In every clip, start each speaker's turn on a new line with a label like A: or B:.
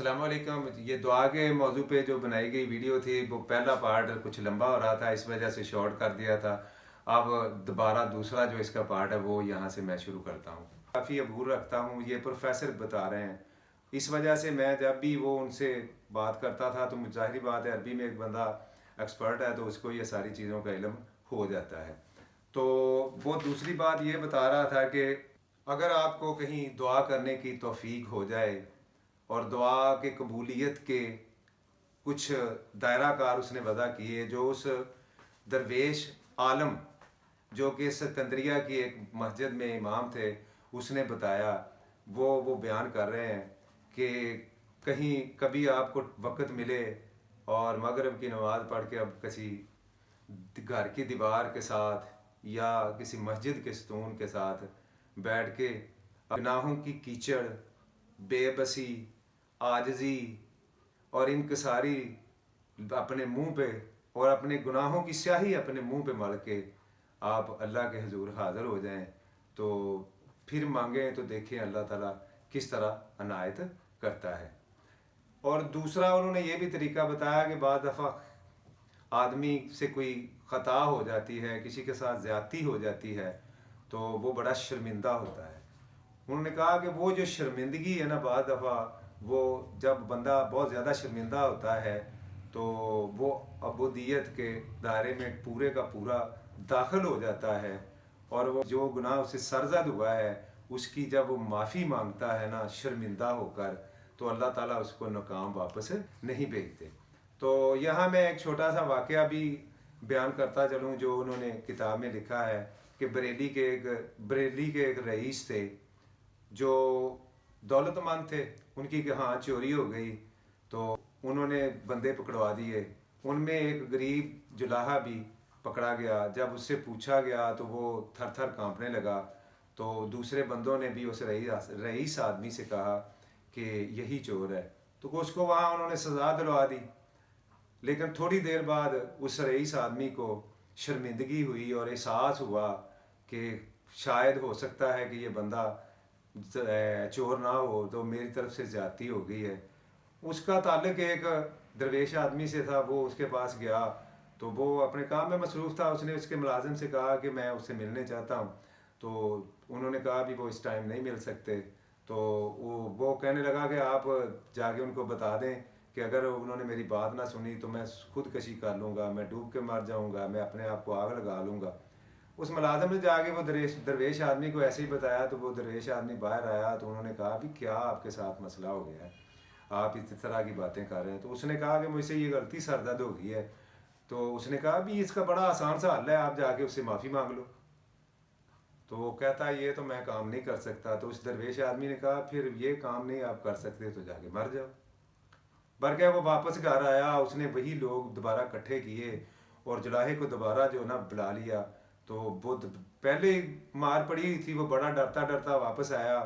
A: अस्सलाम वालेकुम। ये दुआ के मौजू पे जो बनाई गई वीडियो थी वो पहला पार्ट कुछ लंबा हो रहा था, इस वजह से शॉर्ट कर दिया था। अब दोबारा दूसरा जो इसका पार्ट है वो यहाँ से मैं शुरू करता हूँ। काफ़ी अबूर रखता हूँ, ये प्रोफेसर बता रहे हैं, इस वजह से मैं जब भी वो उनसे बात करता था तो ज़ाहिर बात है अरबी में एक बंदा एक्सपर्ट है तो उसको ये सारी चीज़ों का इल्म हो जाता है। तो वो दूसरी बात ये बता रहा था कि अगर आपको कहीं दुआ करने की तौफीक हो जाए और दुआ के कबूलियत के कुछ दायरा कार उसने वज़ा किए, जो उस दरवेश आलम जो कि सिकंदरिया की एक मस्जिद में इमाम थे उसने बताया, वो बयान कर रहे हैं कि कहीं कभी आपको वक़्त मिले और मगरिब की नमाज़ पढ़ के अब किसी घर की दीवार के साथ या किसी मस्जिद के सतून के साथ बैठ के गुनाहों की कीचड़, बेबसी, आजिज़ी और इनकसारी अपने मुंह पे और अपने गुनाहों की स्याही अपने मुंह पे मल के आप अल्लाह के हुजूर हाज़िर हो जाएं, तो फिर मांगें तो देखें अल्लाह ताला किस तरह अनायत करता है। और दूसरा उन्होंने ये भी तरीका बताया कि बाद दफ़ा आदमी से कोई ख़ता हो जाती है, किसी के साथ ज़्यादती हो जाती है तो वो बड़ा शर्मिंदा होता है। उन्होंने कहा कि वो जो शर्मिंदगी है ना, बाद दफ़ा वो जब बंदा बहुत ज़्यादा शर्मिंदा होता है तो वो अबूदियत के दायरे में पूरे का पूरा दाखिल हो जाता है और वो जो गुनाह उससे सरजद हुआ है उसकी जब वो माफ़ी मांगता है ना शर्मिंदा होकर, तो अल्लाह ताला उसको नाकाम वापस नहीं भेजते। तो यहाँ मैं एक छोटा सा वाक़या भी बयान करता चलूँ जो उन्होंने किताब में लिखा है कि बरेली के एक रईस थे जो दौलतमंद थे, उनकी हाँ चोरी हो गई तो उन्होंने बंदे पकड़वा दिए, उनमें एक गरीब जुलाहा भी पकड़ा गया। जब उससे पूछा गया तो वो थर थर कांपने लगा, तो दूसरे बंदों ने भी उस रईस आदमी से कहा कि यही चोर है, तो उसको वहाँ उन्होंने सज़ा दिलवा दी। लेकिन थोड़ी देर बाद उस रईस आदमी को शर्मिंदगी हुई और एहसास हुआ कि शायद हो सकता है कि ये बंदा चोर ना हो तो मेरी तरफ से ज़्यादती हो गई है। उसका ताल्लुक एक दरवेश आदमी से था, वो उसके पास गया तो वो अपने काम में मसरूफ़ था। उसने उसके मुलाजिम से कहा कि मैं उससे मिलने चाहता हूँ, तो उन्होंने कहा भी वो इस टाइम नहीं मिल सकते। तो वो कहने लगा कि आप जाके उनको बता दें कि अगर उन्होंने मेरी बात ना सुनी तो मैं खुदकशी कर लूँगा, मैं डूब के मर जाऊँगा, मैं अपने आप को आग लगा लूँगा। उस मुलाजिम ने जाके वो दरवेश आदमी को ऐसे ही बताया, तो वो दरवेश आदमी बाहर आया तो उन्होंने कहा भी क्या आपके साथ मसला हो गया है, आप इस तरह की बातें कर रहे हैं। तो उसने कहा कि मुझसे ये गलती सरदर्द हो गई है। तो उसने कहा भी इसका बड़ा आसान सा हल है, आप जाके उससे माफ़ी मांग लो। तो वो कहता है ये तो मैं काम नहीं कर सकता। तो उस दरवेश आदमी ने कहा फिर ये काम नहीं आप कर सकते तो जाके मर जाओ। बर गया, वो वापस घर आया, उसने वही लोग दोबारा इकट्ठे किए और जुलाहे को दोबारा जो ना बुला लिया। तो वो पहले मार पड़ी हुई थी, वो बड़ा डरता डरता वापस आया।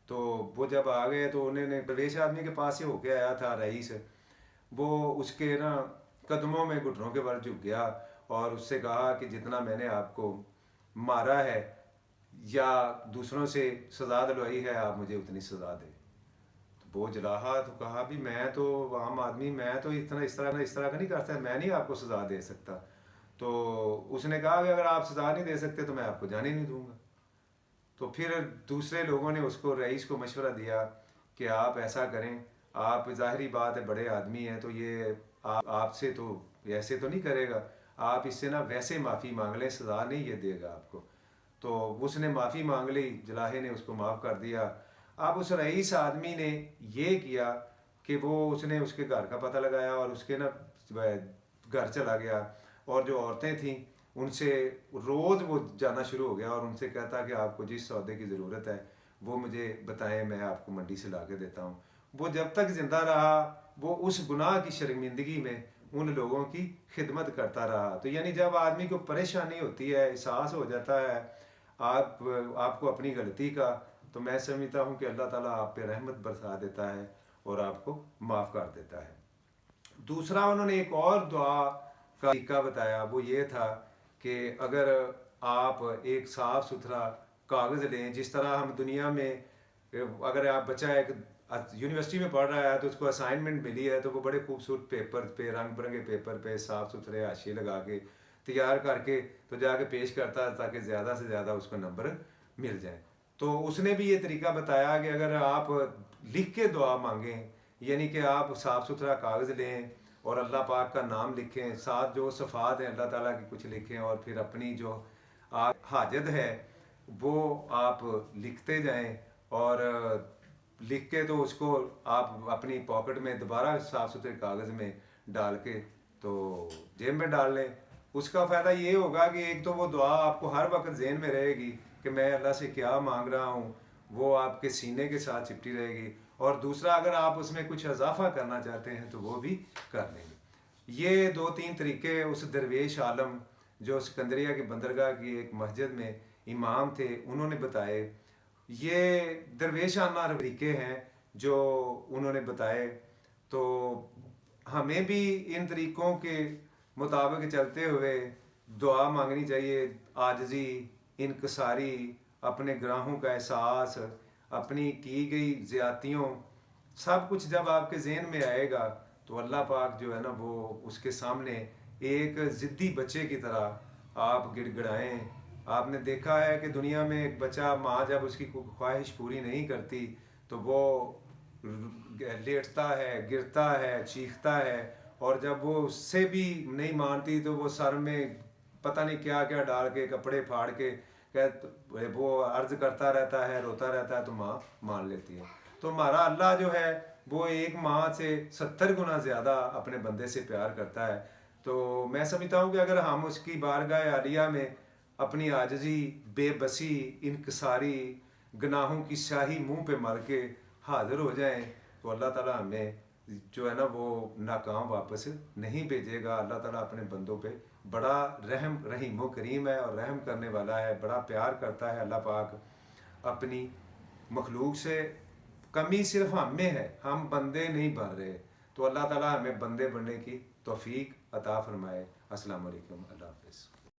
A: तो वो जब आ गए तो उन्होंने दरवेश आदमी के पास से होके आया था रईस, वो उसके ना कदमों में घुटनों के बल झुक गया और उससे कहा कि जितना मैंने आपको मारा है या दूसरों से सज़ा दिलवाई है आप मुझे उतनी सज़ा दें। तो वो जुलाहा तो कहा भी मैं तो आम आदमी, मैं तो इस तरह का नहीं कर सकता, मैं नहीं आपको सज़ा दे सकता। तो उसने कहा कि अगर आप सज़ा नहीं दे सकते तो मैं आपको जाने नहीं दूंगा। तो फिर दूसरे लोगों ने उसको रईस को मशवरा दिया कि आप ऐसा करें, आप ज़ाहिरी बात है बड़े आदमी हैं तो ये आपसे तो ऐसे तो नहीं करेगा, आप इससे ना वैसे माफ़ी मांग लें, सज़ा नहीं ये देगा आपको। तो उसने माफ़ी मांग ली, जुलाहे ने उसको माफ़ कर दिया। अब उस रईस आदमी ने ये किया कि वो उसने उसके घर का पता लगाया और उसके ना घर चला गया और जो औरतें थीं उनसे रोज़ वो जाना शुरू हो गया और उनसे कहता कि आपको जिस सौदे की ज़रूरत है वो मुझे बताएं, मैं आपको मंडी से ला के देता हूँ। वो जब तक ज़िंदा रहा वो उस गुनाह की शर्मिंदगी में उन लोगों की खिदमत करता रहा। तो यानी जब आदमी को परेशानी होती है, एहसास हो जाता है आपको अपनी गलती का, तो मैं समझता हूँ कि अल्लाह ताला आप पे रहमत बरसा देता है और आपको माफ़ कर देता है। दूसरा उन्होंने एक और दुआ का तरीका बताया, वो ये था कि अगर आप एक साफ़ सुथरा कागज़ लें, जिस तरह हम दुनिया में अगर आप बच्चा एक यूनिवर्सिटी में पढ़ रहा है तो उसको असाइनमेंट मिली है, तो वो बड़े खूबसूरत पेपर पे, रंग बिरंगे पेपर पे साफ़ सुथरे हाशिए लगा के तैयार करके तो जाके पेश करता है ताकि ज़्यादा से ज़्यादा उसको नंबर मिल जाए। तो उसने भी ये तरीका बताया कि अगर आप लिख के दुआ मांगें, यानी कि आप साफ़ सुथरा कागज़ लें और अल्लाह पाक का नाम लिखें, साथ जो सफ़ात हैं अल्लाह ताला की कुछ लिखें, और फिर अपनी जो आप हाजत है वो आप लिखते जाएं, और लिख के तो उसको आप अपनी पॉकेट में दोबारा साफ़ सुथरे कागज़ में डाल के तो जेब में डाल लें। उसका फ़ायदा ये होगा कि एक तो वो दुआ आपको हर वक्त जहन में रहेगी कि मैं अल्लाह से क्या मांग रहा हूँ, वो आपके सीने के साथ चिपटी रहेगी, और दूसरा अगर आप उसमें कुछ इजाफा करना चाहते हैं तो वो भी कर लेंगे। ये 2-3 तरीके उस दरवेश आलम जो सिकंदरिया के बंदरगाह की एक मस्जिद में इमाम थे उन्होंने बताए। ये दरवेशाना तरीके हैं जो उन्होंने बताए, तो हमें भी इन तरीक़ों के मुताबिक चलते हुए दुआ मांगनी चाहिए। आजिज़ी, इनकसारी, अपने गुनाहों का एहसास, अपनी की गई ज़्यादतियों, सब कुछ जब आपके जहन में आएगा तो अल्लाह पाक जो है ना वो उसके सामने एक ज़िद्दी बच्चे की तरह आप गिड़गिड़ाएं। आपने देखा है कि दुनिया में एक बच्चा, माँ जब उसकी ख्वाहिश पूरी नहीं करती तो वो लेटता है, गिरता है, चीखता है, और जब वो उससे भी नहीं मानती तो वो सर में पता नहीं क्या क्या डाल के, कपड़े फाड़ के वो अर्ज करता रहता है, रोता रहता है, तो माँ मान लेती है। तो हमारा अल्लाह जो है वो एक माँ से 70 गुना ज़्यादा अपने बंदे से प्यार करता है। तो मैं समझता हूँ कि अगर हम उसकी बारगाह आलिया में अपनी आजिज़ी, बेबसी, इनकसारी, गुनाहों की स्याही मुंह पे मल के हाजिर हो जाएं तो अल्लाह ताला हमें जो है ना वो नाकाम वापस नहीं भेजेगा। अल्लाह ताला अपने बंदों पे बड़ा रहम रहीम व करीम है और रहम करने वाला है, बड़ा प्यार करता है। अल्लाह पाक अपनी मखलूक से, कमी सिर्फ हम में है, हम बंदे नहीं बन रहे, तो अल्लाह ताला हमें बंदे बनने की तौफीक अता फरमाए। अस्सलाम वालेकुम, अल्लाह हाफ़िज़।